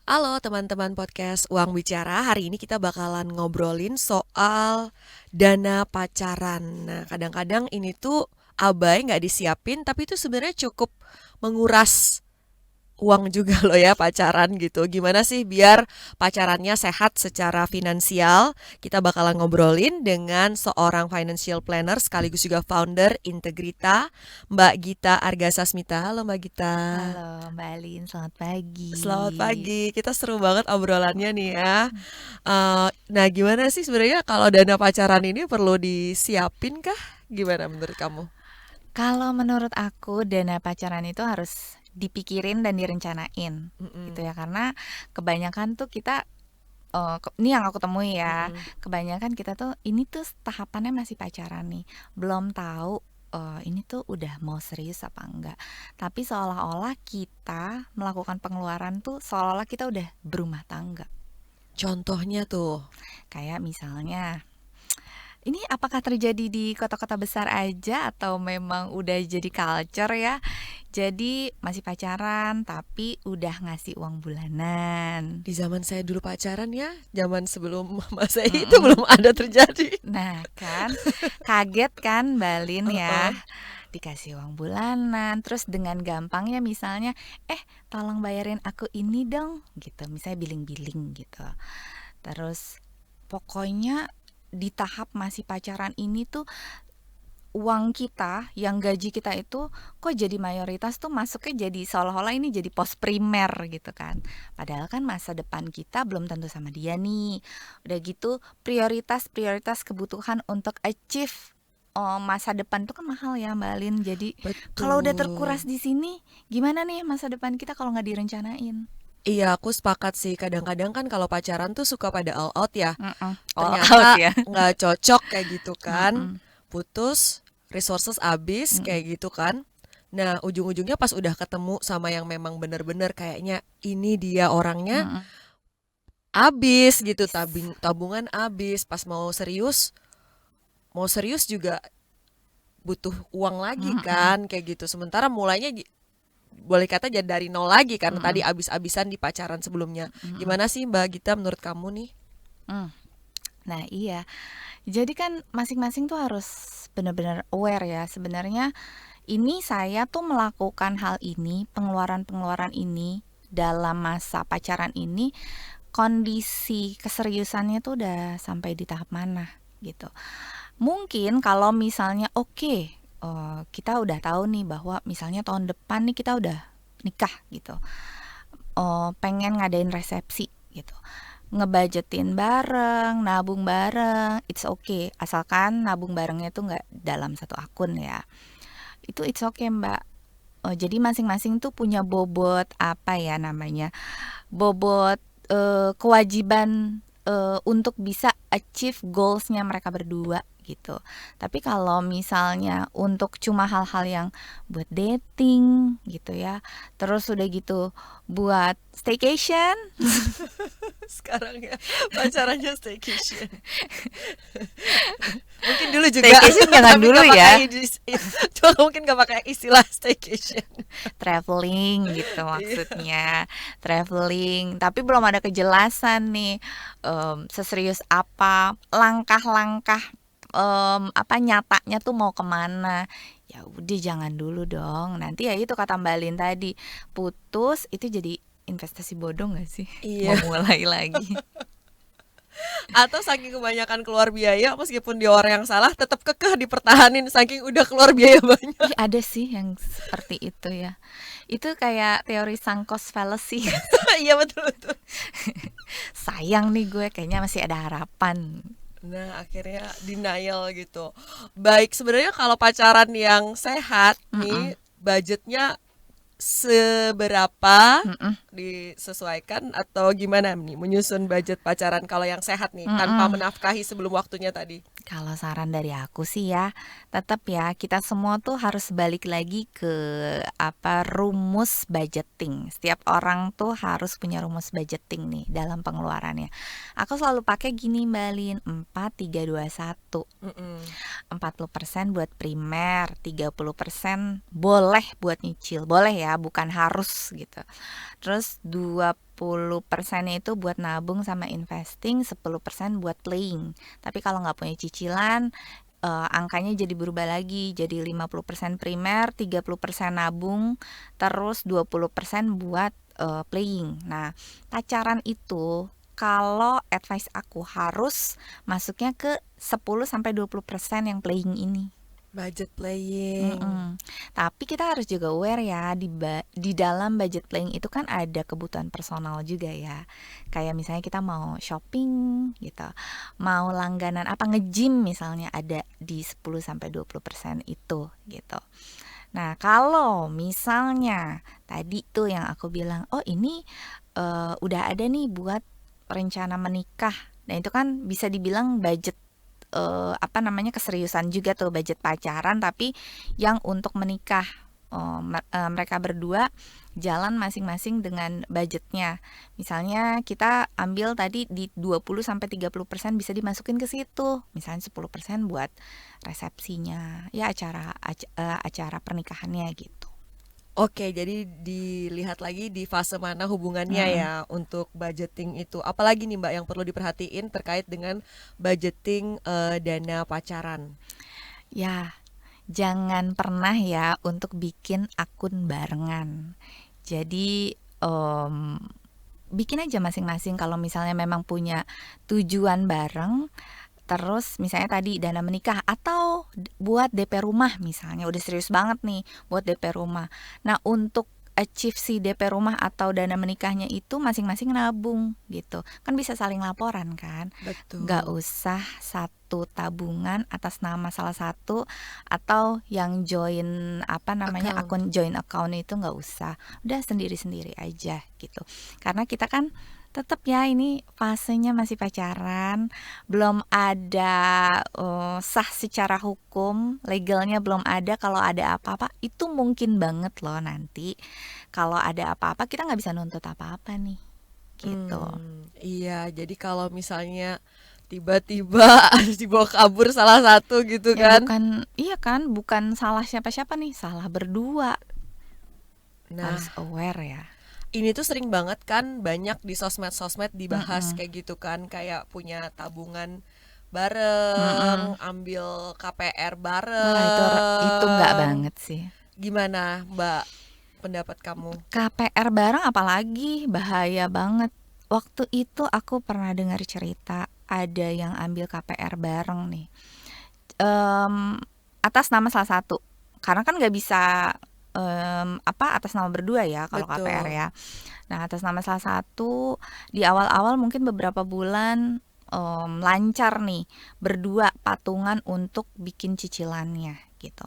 Halo teman-teman podcast Uang Bicara. Hari ini kita bakalan ngobrolin soal dana pacaran. Nah, kadang-kadang ini tuh abai nggak disiapin, tapi itu sebenarnya cukup menguras uang juga loh ya pacaran gitu. Gimana sih biar pacarannya sehat secara finansial? Kita bakalan ngobrolin dengan seorang financial planner sekaligus juga founder Integrita, Mbak Gita Argasasmita. Halo Mbak Gita. Halo Mbak Alin, selamat pagi. Selamat pagi, kita seru banget obrolannya nih ya. Nah gimana sih sebenarnya kalau dana pacaran ini perlu disiapin kah? Gimana menurut kamu? Kalau menurut aku dana pacaran itu harus dipikirin dan direncanain gitu Mm-mm, ya, karena kebanyakan tuh kita ini yang aku temui ya, mm-mm. kebanyakan kita tuh ini tuh tahapannya masih pacaran nih, belum tahu ini tuh udah mau serius apa enggak. Tapi seolah-olah kita melakukan pengeluaran tuh seolah-olah kita udah berumah tangga. Contohnya tuh, Kayak misalnya, ini apakah terjadi di kota-kota besar aja atau memang udah jadi culture ya? Jadi masih pacaran tapi udah ngasih uang bulanan. di zaman saya dulu pacaran ya, zaman sebelum Masehi itu Mm-mm. belum ada terjadi. Nah kan, kaget kan Balin ya, Heeh. dikasih uang bulanan, terus dengan gampangnya misalnya, tolong bayarin aku ini dong, gitu, misalnya billing-billing gitu. Terus pokoknya di tahap masih pacaran ini tuh uang kita, yang gaji kita itu kok jadi mayoritas tuh masuknya jadi seolah-olah ini jadi pos primer gitu kan. Padahal kan masa depan kita belum tentu sama dia nih. Udah gitu prioritas-prioritas kebutuhan untuk achieve masa depan tuh kan mahal ya Mbak Lin. Jadi kalau udah terkuras Betul. di sini, gimana nih masa depan kita kalau nggak direncanain? Iya, aku sepakat sih. Kadang-kadang kan kalau pacaran tuh suka pada all out ya. Mm-mm. All Ternyata out ya. nggak cocok kayak gitu kan. Mm-mm. Putus, resources habis Mm-mm. kayak gitu kan. Nah, ujung-ujungnya pas udah ketemu sama yang memang bener-bener kayaknya ini dia orangnya, Mm-mm. habis gitu, tabungan habis. Pas mau serius juga butuh uang lagi Mm-mm. kan, kayak gitu. Sementara mulainya boleh kata jadi dari nol lagi karena tadi Mm-mm. habis-habisan di pacaran sebelumnya. Mm-mm. Gimana sih Mbak Gita menurut kamu nih? Mm. Nah iya, jadi kan masing-masing tuh harus benar-benar aware ya. Sebenarnya ini saya tuh melakukan hal ini, pengeluaran-pengeluaran ini dalam masa pacaran ini, kondisi keseriusannya tuh udah sampai di tahap mana gitu. Mungkin kalau misalnya kita udah tahu nih bahwa misalnya tahun depan nih kita udah nikah gitu. Pengen ngadain resepsi gitu, ngebudgetin bareng, nabung bareng, it's okay. Asalkan nabung barengnya tuh nggak dalam satu akun ya. Itu it's okay Mbak. Jadi masing-masing tuh punya bobot apa ya namanya, bobot kewajiban untuk bisa achieve goalsnya mereka berdua gitu. Tapi kalau misalnya untuk cuma hal-hal yang buat dating gitu ya, terus udah gitu buat staycation. Sekarang ya pacarannya staycation. Mungkin dulu juga, Staycation jangan tapi dulu nggak pakai ya, cuma mungkin nggak pakai istilah staycation. traveling gitu Iya. maksudnya, traveling. Tapi belum ada kejelasan nih, seserius apa, langkah-langkah apa nyatanya tuh mau kemana. Ya udah jangan dulu dong. Nanti ya itu kata Mbak Lin tadi, putus itu jadi investasi bodong gak sih? Iya. Memulai lagi. Atau saking kebanyakan keluar biaya meskipun dia orang yang salah tetap kekeh dipertahanin saking udah keluar biaya banyak. Ih ada sih yang seperti itu ya. Itu kayak teori sunk cost fallacy. Iya betul betul. Sayang nih gue kayaknya masih ada harapan. Nah, akhirnya denial gitu. Baik, sebenarnya kalau pacaran yang sehat Mm-mm. nih budgetnya seberapa Mm-mm. disesuaikan atau gimana nih menyusun budget pacaran kalau yang sehat nih tanpa Mm-mm. menafkahi sebelum waktunya tadi? Kalau saran dari aku sih ya, tetap ya kita semua tuh harus balik lagi ke apa rumus budgeting. Setiap orang tuh harus punya rumus budgeting nih dalam pengeluarannya. Aku selalu pakai gini Mbak Lin, 4 3 2 1. Mm-mm. 40% buat primer, 30% boleh buat nyicil. Boleh ya, bukan harus gitu. Terus 90%-nya itu buat nabung sama investing, 10% buat playing. Tapi kalau nggak punya cicilan, angkanya jadi berubah lagi, jadi 50% primer, 30% nabung, terus 20% buat playing. Nah, pacaran itu kalau advice aku harus masuknya ke 10-20% yang playing ini. Budget playing. Mm-mm. Tapi kita harus juga aware ya di dalam budget playing itu kan ada kebutuhan personal juga ya. Kayak misalnya kita mau shopping gitu, mau langganan apa nge-gym misalnya ada di 10-20% itu gitu. Nah, kalau misalnya tadi tuh yang aku bilang, oh ini udah ada nih buat rencana menikah. Nah, itu kan bisa dibilang budget apa namanya keseriusan juga tuh budget pacaran tapi yang untuk menikah. Mereka berdua jalan masing-masing dengan budgetnya. Misalnya kita ambil tadi di 20-30% bisa dimasukin ke situ. Misalnya 10% buat resepsinya, ya acara pernikahannya gitu. Oke, jadi dilihat lagi di fase mana hubungannya Mm-mm. ya untuk budgeting itu. Apalagi nih Mbak yang perlu diperhatiin terkait dengan budgeting dana pacaran. Ya, jangan pernah ya untuk bikin akun barengan. Jadi bikin aja masing-masing kalau misalnya memang punya tujuan bareng. Terus misalnya tadi dana menikah atau buat DP rumah misalnya udah serius banget nih buat DP rumah. Nah, untuk achieve si DP rumah atau dana menikahnya itu masing-masing nabung gitu. Kan bisa saling laporan kan. Nggak Betul. usah satu tabungan atas nama salah satu atau yang join apa namanya Account. akun join account itu nggak usah. Udah sendiri-sendiri aja gitu. Karena kita kan tetap ya ini fasenya masih pacaran, belum ada sah secara hukum, legalnya belum ada. Kalau ada apa-apa itu mungkin banget loh nanti. Kalau ada apa-apa kita nggak bisa nuntut apa-apa nih, gitu. Iya, jadi kalau misalnya tiba-tiba harus dibawa kabur salah satu gitu Ya kan. bukan, iya kan, bukan salah siapa-siapa nih, salah berdua. Harus Nah, aware ya. ini tuh sering banget kan banyak di sosmed-sosmed dibahas Mm-mm. kayak gitu kan, kayak punya tabungan Mm-mm. bareng, ambil KPR Wah, itu nggak bareng. banget sih. Gimana, Mbak, pendapat kamu? KPR bareng apalagi bahaya banget. Waktu itu aku pernah dengar cerita ada yang ambil KPR bareng nih. Em, Atas nama salah satu. Karena kan nggak bisa apa atas nama berdua ya kalau KPR Betul. ya. Nah, atas nama salah satu di awal-awal mungkin beberapa bulan lancar nih berdua patungan untuk bikin cicilannya gitu.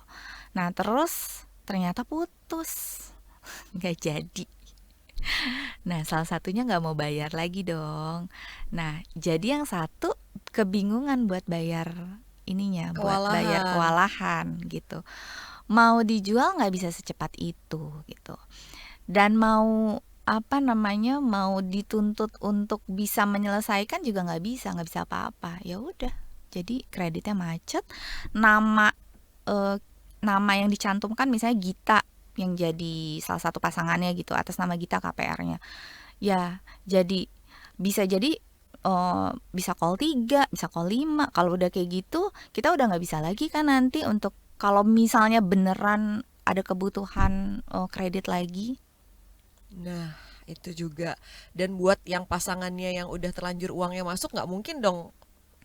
Nah, terus ternyata putus. Nggak jadi. Nah, salah satunya nggak mau bayar lagi dong. Nah, jadi yang satu kebingungan buat bayar ininya, buat bayar Kewalahan. kewalahan gitu. Mau dijual nggak bisa secepat itu gitu. Dan mau apa namanya, mau dituntut untuk bisa menyelesaikan juga nggak bisa apa-apa. Ya udah, jadi kreditnya macet. Nama eh, nama yang dicantumkan misalnya Gita yang jadi salah satu pasangannya gitu atas nama Gita KPR-nya. Ya, jadi bisa call 3 bisa call 5. Kalau udah kayak gitu, kita udah nggak bisa lagi kan nanti untuk kalau misalnya beneran ada kebutuhan kredit lagi. Nah, itu juga. Dan buat yang pasangannya yang udah terlanjur uangnya masuk, nggak mungkin dong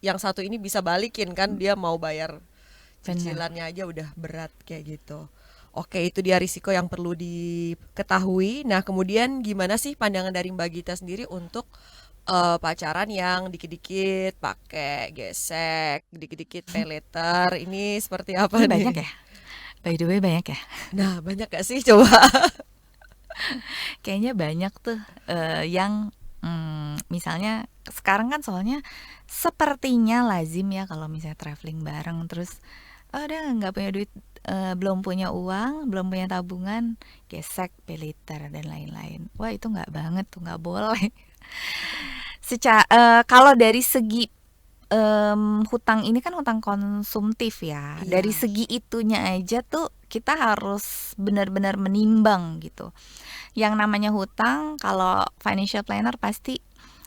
yang satu ini bisa balikin kan, dia mau bayar Bener. cicilannya aja udah berat kayak gitu. Oke, itu dia risiko yang perlu diketahui. Nah, kemudian gimana sih pandangan dari Mbak Gita sendiri untuk pacaran yang dikit-dikit pakai gesek, dikit-dikit pay later. Ini seperti apa Ini banyak nih? ya, by the way banyak ya. Nah, banyak gak sih coba? Kayaknya banyak tuh yang misalnya sekarang kan soalnya sepertinya lazim ya kalau misalnya traveling bareng terus udah nggak punya duit, belum punya uang, belum punya tabungan, gesek, paylater dan lain-lain. Wah itu nggak banget tuh, nggak boleh. Kalau dari segi hutang ini kan hutang konsumtif ya. Dari Iya. segi itunya aja tuh kita harus benar-benar menimbang gitu. Yang namanya hutang, kalau financial planner pasti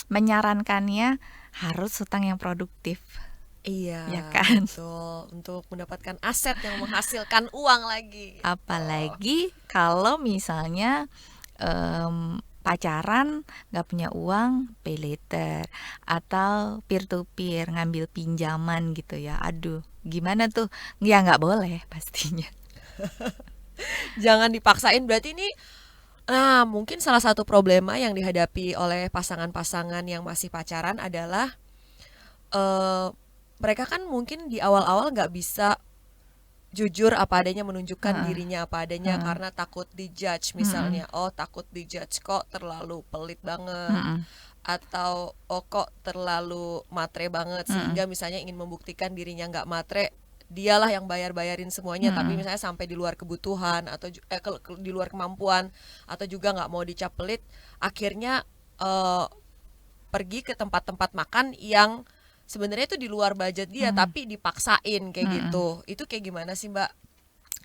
menyarankannya harus hutang yang produktif, Iya, ya kan? betul. Untuk mendapatkan aset yang menghasilkan uang lagi gitu. Apalagi kalau misalnya pacaran nggak punya uang, pay later, atau peer to peer, ngambil pinjaman gitu ya. Aduh, gimana tuh? Ya nggak boleh pastinya. Jangan dipaksain, berarti ini mungkin salah satu problema yang dihadapi oleh pasangan-pasangan yang masih pacaran adalah eh, mereka kan mungkin di awal-awal nggak bisa jujur apa adanya, menunjukkan Heeh, dirinya apa adanya heeh, karena takut dijudge mm-mm, misalnya. Oh, takut dijudge kok terlalu pelit banget, mm-mm, atau oh kok terlalu matre banget, mm-mm, sehingga misalnya ingin membuktikan dirinya nggak matre, dialah yang bayar-bayarin semuanya, tapi mm-mm, misalnya sampai di luar kebutuhan atau di luar kemampuan, atau juga nggak mau dicap pelit, akhirnya eh, pergi ke tempat-tempat makan yang sebenarnya itu di luar budget dia mm-mm, tapi dipaksain kayak mm-mm. gitu. Itu kayak gimana sih Mbak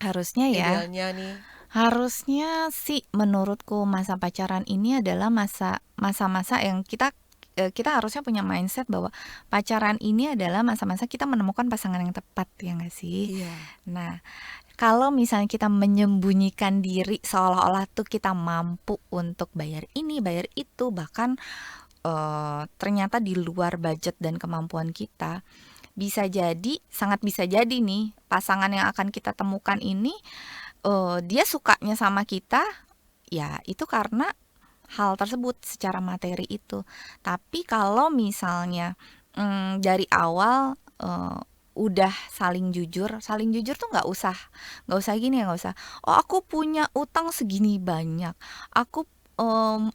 Harusnya ya, idealnya nih? harusnya sih menurutku masa pacaran ini adalah masa-masa yang kita harusnya punya mindset bahwa pacaran ini adalah masa-masa kita menemukan pasangan yang tepat, ya nggak sih? Iya. Nah, kalau misalnya kita menyembunyikan diri seolah-olah tuh kita mampu untuk bayar ini, bayar itu, bahkan ternyata di luar budget dan kemampuan kita, bisa jadi, sangat bisa jadi nih, pasangan yang akan kita temukan ini dia sukanya sama kita, ya itu karena hal tersebut secara materi itu. Tapi kalau misalnya dari awal udah saling jujur tuh nggak usah gini ya, nggak usah. Oh, aku punya utang segini banyak, aku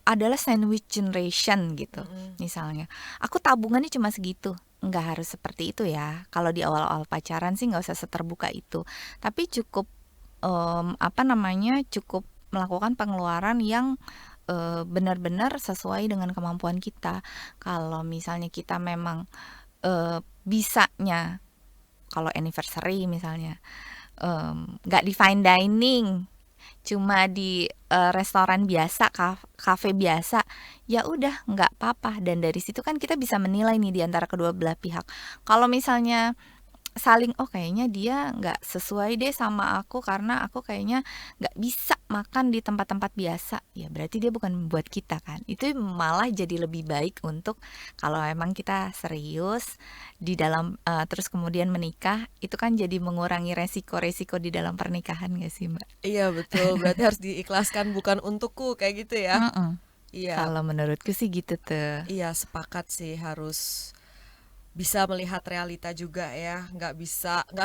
adalah sandwich generation gitu, Mm-mm. misalnya. Aku tabungannya cuma segitu. Nggak harus seperti itu ya. Kalau di awal-awal pacaran sih nggak usah seterbuka itu. Tapi cukup cukup melakukan pengeluaran yang benar-benar sesuai dengan kemampuan kita. Kalau misalnya kita memang bisanya, kalau anniversary misalnya, nggak di fine dining, cuma di restoran biasa, kafe biasa, ya udah nggak apa-apa. Dan dari situ kan kita bisa menilai nih di antara kedua belah pihak. Kalau misalnya saling, oh kayaknya dia nggak sesuai deh sama aku karena aku kayaknya nggak bisa makan di tempat-tempat biasa, ya berarti dia bukan buat kita kan. Itu malah jadi lebih baik untuk kalau emang kita serius di dalam terus kemudian menikah, itu kan jadi mengurangi resiko-resiko di dalam pernikahan, gak sih Mbak? Iya betul, berarti harus diikhlaskan bukan untukku kayak gitu ya. Mm-mm. Iya, Kalau menurutku sih gitu tuh. iya sepakat sih, harus bisa melihat realita juga ya, nggak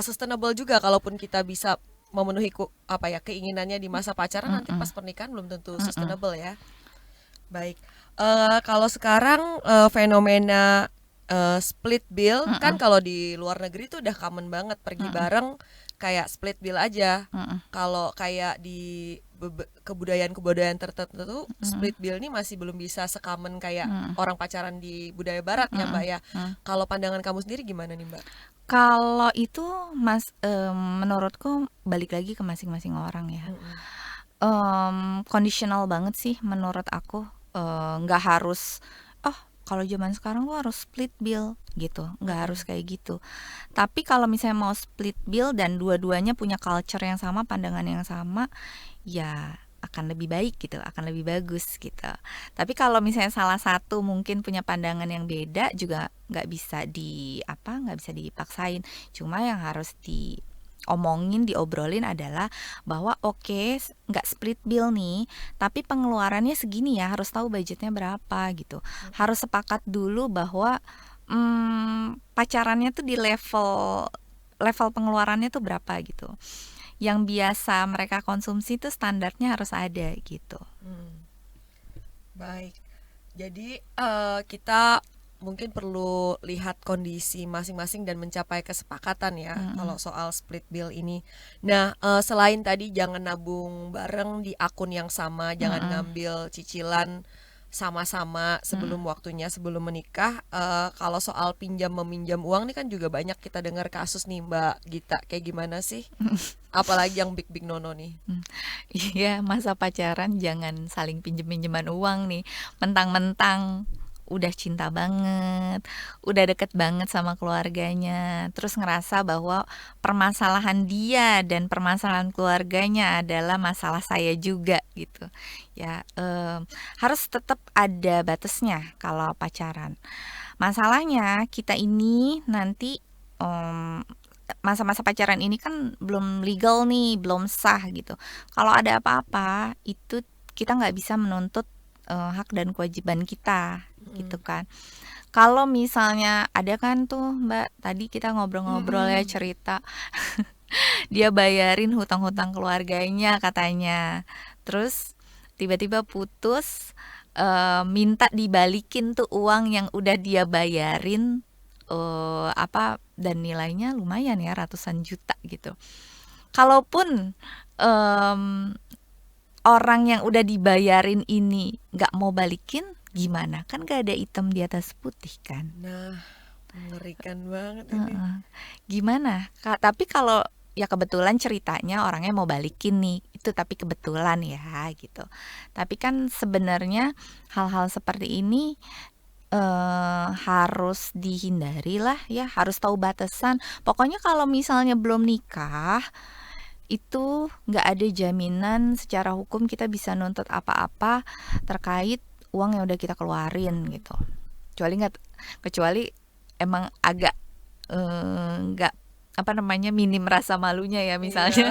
sustainable juga kalaupun kita bisa memenuhi apa ya keinginannya di masa pacaran, nanti Mm-mm. pas pernikahan belum tentu Mm-mm. sustainable ya. Baik. Kalau sekarang fenomena split bill kan, Mm-mm. kalau di luar negeri tuh udah common banget pergi Mm-mm. bareng kayak split bill aja. Mm-mm. Kalau kayak di kebudayaan-kebudayaan tertentu, Mm-mm. split bill ini masih belum bisa secommon kayak Mm-mm. orang pacaran di budaya barat ya Mbak Mm-mm. ya. Mm. Kalau pandangan kamu sendiri gimana nih Mbak? Kalau itu Mas, menurutku balik lagi ke masing-masing orang ya. Mm-mm. Conditional banget sih menurut aku. Nggak harus, oh kalau zaman sekarang tuh harus split bill gitu, nggak harus Mm-mm. kayak gitu. Tapi kalau misalnya mau split bill dan dua-duanya punya culture yang sama, pandangan yang sama, ya akan lebih baik gitu, akan lebih bagus gitu. Tapi kalau misalnya salah satu mungkin punya pandangan yang beda, juga nggak bisa dipaksain. Cuma yang harus diomongin, diobrolin adalah bahwa oke, nggak split bill nih, tapi pengeluarannya segini ya, harus tahu budgetnya berapa gitu. Harus sepakat dulu bahwa pacarannya tuh di level level pengeluarannya tuh berapa gitu. Yang biasa mereka konsumsi tuh standarnya harus ada gitu. Hmm. Baik. Jadi kita mungkin perlu lihat kondisi masing-masing dan mencapai kesepakatan ya Mm-mm. kalau soal split bill ini. Nah, selain tadi jangan nabung bareng di akun yang sama, jangan Mm-mm. ngambil cicilan sama-sama sebelum Mm-mm. waktunya, sebelum menikah. Kalau soal pinjam meminjam uang nih kan juga banyak kita dengar kasus nih Mbak Gita. Kayak gimana sih? Apalagi yang big big nono nih. Mm. Iya, masa pacaran jangan saling pinjem-pinjeman uang nih. Mentang-mentang udah cinta banget, udah deket banget sama keluarganya, terus ngerasa bahwa permasalahan dia dan permasalahan keluarganya adalah masalah saya juga gitu. Ya, harus tetap ada batasnya kalau pacaran. Masalahnya kita ini nanti em, masa-masa pacaran ini kan belum legal nih, belum sah gitu. Kalau ada apa-apa itu kita nggak bisa menuntut hak dan kewajiban kita gitu Mm-mm. kan. Kalau misalnya ada kan tuh Mbak, tadi kita ngobrol-ngobrol ya Mm-mm. cerita dia bayarin hutang-hutang keluarganya katanya. Terus tiba-tiba putus, minta dibalikin tuh uang yang udah dia bayarin, dan nilainya lumayan ya ratusan juta gitu. Kalaupun em, orang yang udah dibayarin ini nggak mau balikin, gimana? Kan gak ada hitam di atas putih kan. Nah, mengerikan banget ini. Heeh. Gimana? Tapi kalau ya kebetulan ceritanya orangnya mau balikin nih, itu tapi kebetulan ya gitu. Tapi kan sebenarnya hal-hal seperti ini harus dihindari lah ya, harus tahu batasan. Pokoknya kalau misalnya belum nikah, itu nggak ada jaminan secara hukum kita bisa nuntut apa-apa terkait uang yang udah kita keluarin gitu. Kecuali emang agak nggak apa namanya minim rasa malunya ya, Iya. misalnya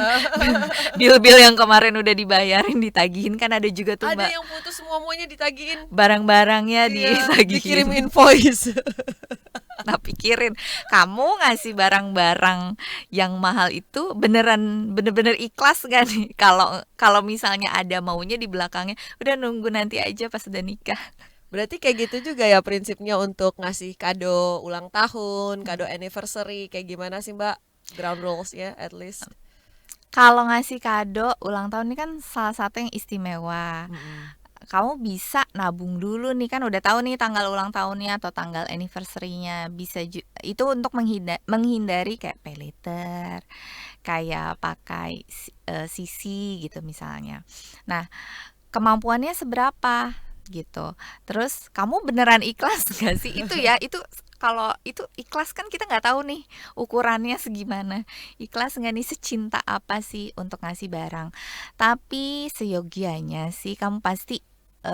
bil-bil yang kemarin udah dibayarin ditagihin, kan ada juga tuh Ada Mbak, yang putus semuanya ditagihin. barang-barangnya Iya, dikirim ditagihin. invoice. Nah pikirin, kamu ngasih barang-barang yang mahal itu beneran bener-bener ikhlas gak nih? Kalau kalau misalnya ada maunya di belakangnya, udah nunggu nanti aja pas udah nikah. Berarti kayak gitu juga ya prinsipnya untuk ngasih kado ulang tahun, kado anniversary, kayak gimana sih Mbak? Ground rules ya, at least. Kalau ngasih kado ulang tahun ini kan salah satu yang istimewa. Mm-mm. Kamu bisa nabung dulu nih, kan udah tahu nih tanggal ulang tahunnya atau tanggal anniversary-nya, itu untuk menghindari kayak pay later, kayak pakai sisi gitu misalnya. Nah, kemampuannya seberapa gitu. Terus kamu beneran ikhlas gak sih? Itu ya, itu kalau itu ikhlas kan kita nggak tahu nih ukurannya segimana. Ikhlas nggak nih, secinta apa sih untuk ngasih barang. Tapi seyogianya sih kamu pasti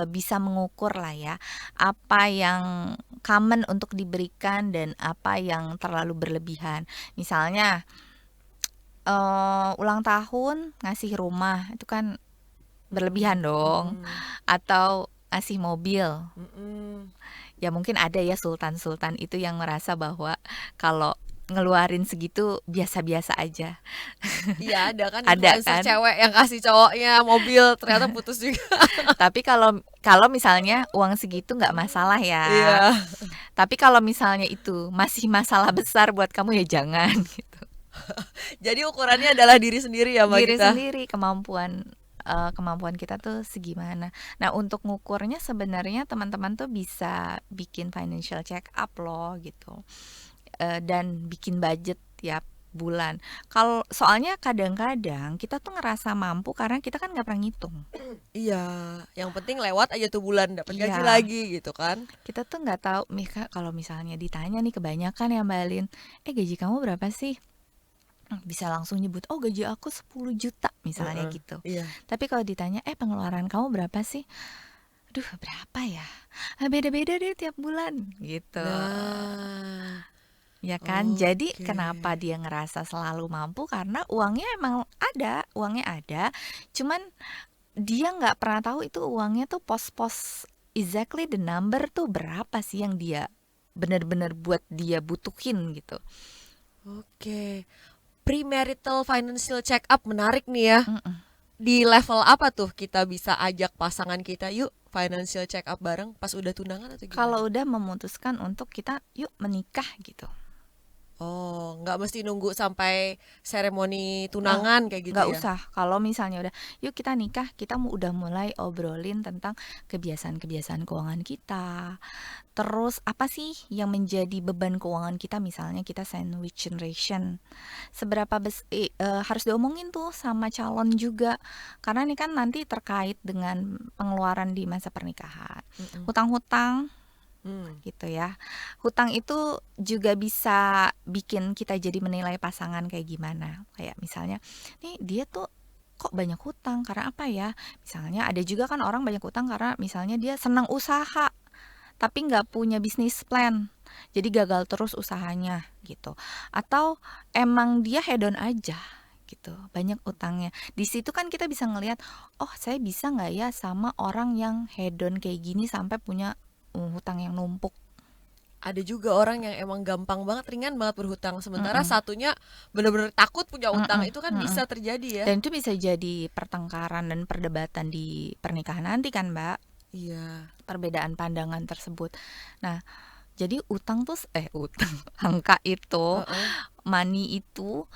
bisa mengukur lah ya, apa yang common untuk diberikan dan apa yang terlalu berlebihan. Misalnya ulang tahun ngasih rumah itu kan berlebihan Mm-mm. dong, Mm-mm. atau ngasih mobil. Mm-mm. Ya mungkin ada ya sultan-sultan itu yang merasa bahwa kalau ngeluarin segitu biasa-biasa aja. Iya, ada kan Ada influencer kan? cewek yang kasih cowoknya mobil ternyata putus juga. Tapi kalau kalau misalnya uang segitu nggak masalah ya. Iya. Tapi kalau misalnya itu masih masalah besar buat kamu ya jangan gitu. Jadi ukurannya adalah diri sendiri ya Mbak Diri kita. sendiri, kemampuan kita tuh segimana. Nah, untuk ngukurnya sebenarnya teman-teman tuh bisa bikin financial check up loh gitu. Dan bikin budget tiap bulan. Kalau soalnya kadang-kadang kita tuh ngerasa mampu karena kita kan nggak pernah ngitung. Iya, yang penting lewat aja tuh bulan dapat gaji Iya, lagi gitu kan. kita tuh nggak tahu. Mika, kalau misalnya ditanya nih kebanyakan ya Mbak Alin, gaji kamu berapa sih? Bisa langsung nyebut, oh gaji aku 10 juta misalnya Heeh. gitu. Iya. Tapi kalau ditanya, pengeluaran kamu berapa sih? Aduh, berapa ya? Beda-beda deh tiap bulan gitu. Nah, Ya kan? Jadi oke. kenapa dia ngerasa selalu mampu? Karena uangnya emang ada, uangnya ada. Cuman dia nggak pernah tahu itu uangnya tuh pos-pos, exactly the number tuh berapa sih yang dia bener-bener buat dia butuhin gitu. Oke. Premarital financial check up menarik nih ya. Mm-mm. Di level apa tuh kita bisa ajak pasangan kita yuk financial check up bareng pas udah tunangan atau gimana? Kalau udah memutuskan untuk kita yuk menikah gitu. Oh, nggak mesti nunggu sampai seremoni Eh, tunangan kayak gitu nggak ya? usah. Kalau misalnya udah, yuk kita nikah, kita udah mulai obrolin tentang kebiasaan-kebiasaan keuangan kita. Terus apa sih yang menjadi beban keuangan kita, misalnya kita sandwich generation. Harus diomongin tuh sama calon juga. Karena ini kan nanti terkait dengan pengeluaran di masa pernikahan. Mm-mm. Hutang-hutang Hmm. gitu ya. Hutang itu juga bisa bikin kita jadi menilai pasangan kayak gimana. Kayak misalnya, nih dia tuh kok banyak hutang karena apa ya? Misalnya ada juga kan orang banyak hutang karena misalnya dia senang usaha tapi nggak punya bisnis plan. Jadi gagal terus usahanya gitu. Atau emang dia hedon aja gitu, banyak utangnya. Di situ kan kita bisa ngelihat, oh saya bisa nggak ya sama orang yang hedon kayak gini sampai punya hutang yang numpuk. Ada juga orang yang emang gampang banget, ringan banget berhutang, sementara Mm-mm. satunya bener-bener takut punya utang. Mm-mm. Itu kan Mm-mm. bisa terjadi ya. Dan itu bisa jadi pertengkaran dan perdebatan di pernikahan nanti kan, Mbak. Iya. Perbedaan pandangan tersebut. Nah, jadi utang tuh utang angka itu, Heeh. money itu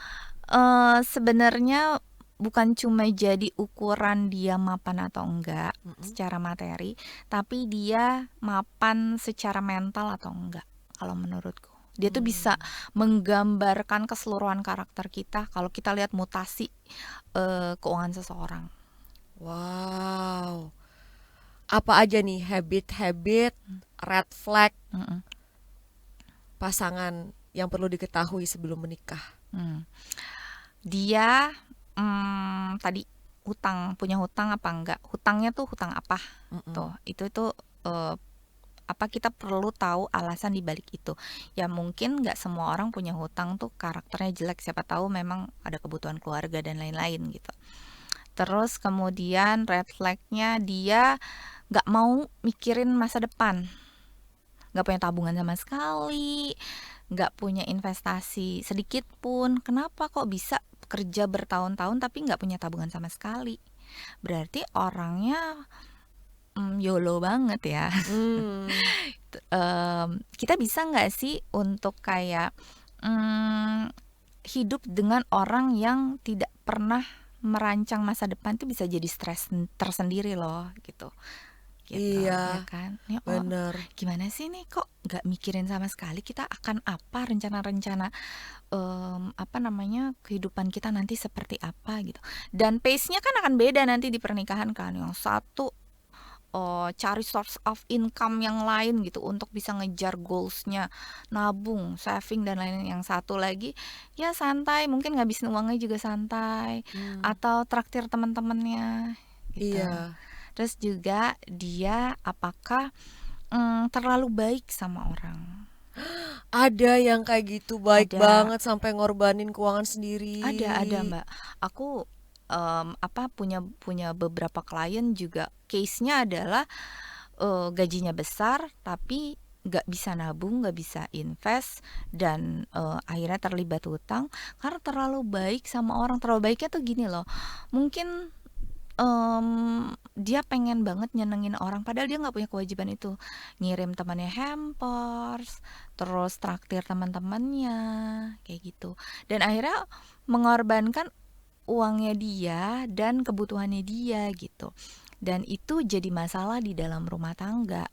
sebenarnya bukan cuma jadi ukuran dia mapan atau enggak Mm-mm. secara materi, tapi dia mapan secara mental atau enggak. Kalau menurutku, dia tuh bisa Hmm. menggambarkan keseluruhan karakter kita kalau kita lihat mutasi keuangan seseorang. Wow. Apa aja nih habit-habit red flag Mm-mm. pasangan yang perlu diketahui sebelum menikah? Hmm. Dia tadi punya hutang apa enggak? Hutangnya tuh hutang apa? Mm-mm. Tuh, itu eh, apa kita perlu tahu alasan di balik itu. Ya mungkin nggak semua orang punya hutang tuh karakternya jelek, siapa tahu memang ada kebutuhan keluarga dan lain-lain gitu. Terus kemudian red flagnya dia nggak mau mikirin masa depan, nggak punya tabungan sama sekali, nggak punya investasi sedikit pun. Kenapa kok bisa kerja bertahun-tahun tapi nggak punya tabungan sama sekali? Berarti orangnya YOLO banget ya. Hmm. Kita bisa nggak sih untuk kayak mm, hidup dengan orang yang tidak pernah merancang masa depan, tuh bisa jadi stres tersendiri loh gitu gitu ya Iya, kan ya. Oh, bener. gimana sih nih kok nggak mikirin sama sekali kita akan apa, rencana-rencana apa namanya, kehidupan kita nanti seperti apa gitu. Dan pace-nya kan akan beda nanti di pernikahan kan. Yang satu cari source of income yang lain gitu untuk bisa ngejar goalsnya, nabung, saving dan lain-lain. Yang satu lagi ya santai, mungkin ngabisin uangnya juga santai, Hmm. atau traktir teman-temannya gitu. Iya. Terus juga dia apakah terlalu baik sama orang. Ada yang kayak gitu, baik Ada banget sampai ngorbanin keuangan ada sendiri. Mbak. Aku punya punya beberapa klien juga case-nya adalah gajinya besar tapi nggak bisa nabung, nggak bisa invest, dan akhirnya terlibat hutang karena terlalu baik sama orang. Terlalu baiknya tuh gini loh, mungkin dia pengen banget nyenengin orang padahal dia nggak punya kewajiban itu, ngirim temannya hampers, terus traktir teman-temannya kayak gitu, dan akhirnya mengorbankan uangnya dia dan kebutuhannya dia gitu, dan itu jadi masalah di dalam rumah tangga.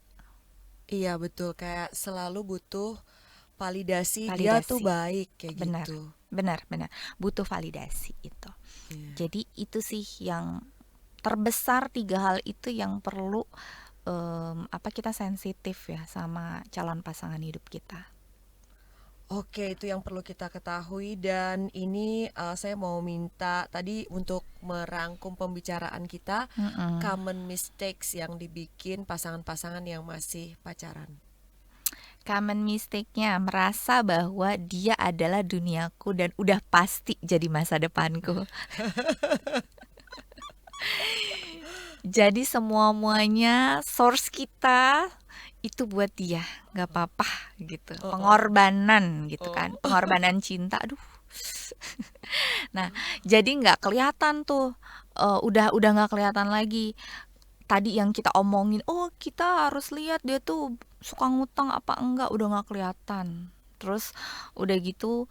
Iya betul, kayak selalu butuh validasi dia tuh Validasi, baik kayak benar, gitu. benar, butuh validasi itu. Iya. Jadi itu sih yang terbesar, tiga hal itu yang perlu kita sensitif ya sama calon pasangan hidup kita. Oke, itu yang perlu kita ketahui, dan ini saya mau minta tadi untuk merangkum pembicaraan kita, Mm-mm. common mistakes yang dibikin pasangan-pasangan yang masih pacaran. Common mistake-nya merasa bahwa dia adalah duniaku dan udah pasti jadi masa depanku. Jadi semua-muanya source kita itu buat dia, nggak apa-apa gitu. Oh, Pengorbanan gitu kan, oh, oh. pengorbanan cinta. Aduh. Nah, jadi nggak kelihatan tuh, udah nggak kelihatan lagi. Tadi yang kita omongin, oh kita harus lihat dia tuh suka ngutang apa enggak, udah nggak kelihatan Terus udah gitu,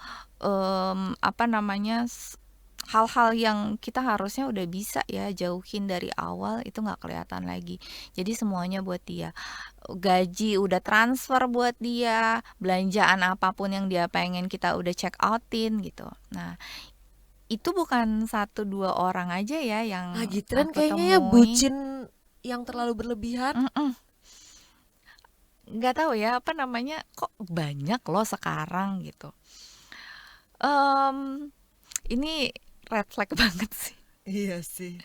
apa namanya, hal-hal yang kita harusnya udah bisa ya jauhin dari awal itu nggak kelihatan lagi. Jadi semuanya buat dia. Gaji udah transfer buat dia, belanjaan apapun yang dia pengen kita udah check outin gitu. Nah, itu bukan satu 2 orang aja ya Ah, yang Gibran aku kayaknya ya temui. bucin yang terlalu berlebihan. Mhm, nggak tahu ya, apa namanya, kok banyak loh sekarang gitu. Mmm, ini red flag banget sih. Iya sih.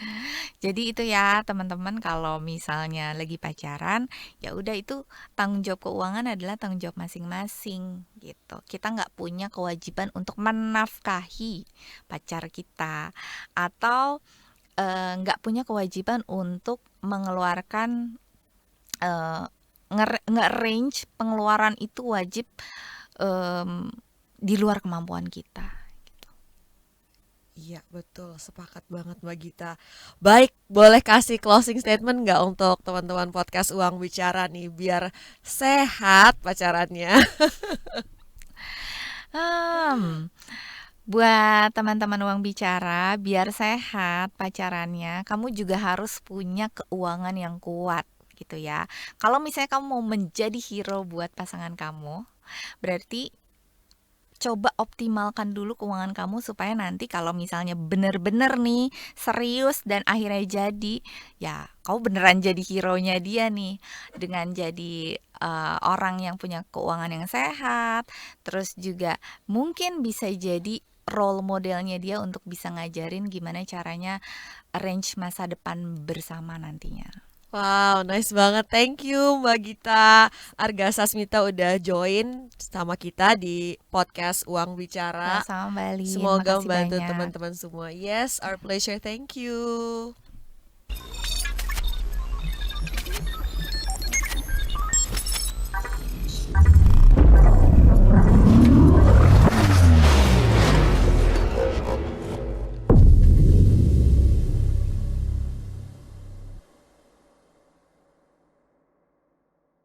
Jadi itu ya teman-teman, kalau misalnya lagi pacaran, ya udah itu tanggung jawab keuangan adalah tanggung jawab masing-masing gitu. Kita nggak punya kewajiban untuk menafkahi pacar kita, atau nggak punya kewajiban untuk mengeluarkan, eee, nge-arrange pengeluaran itu wajib, mmm, di luar kemampuan kita gitu. Iya, betul. Sepakat banget Mbak Gita. Baik, boleh kasih closing statement nggak untuk teman-teman podcast Uang Bicara nih, biar sehat pacarannya? Hmm, buat teman-teman uang bicara, biar sehat pacarannya, kamu juga harus punya keuangan yang kuat gitu ya. Kalau misalnya kamu mau menjadi hero buat pasangan kamu, berarti coba optimalkan dulu keuangan kamu supaya nanti kalau misalnya bener-bener nih serius dan akhirnya jadi, ya kamu beneran jadi hero-nya dia nih dengan jadi orang yang punya keuangan yang sehat, terus juga mungkin bisa jadi role modelnya dia untuk bisa ngajarin gimana caranya arrange masa depan bersama nantinya. Wow, nice banget. Thank you Mbak Gita Arga Sasmita udah join sama kita di podcast Uang Bicara. Sama-sama Mbak Lin, Semoga makasih membantu banyak. teman-teman semua. Yes, our pleasure. Thank you.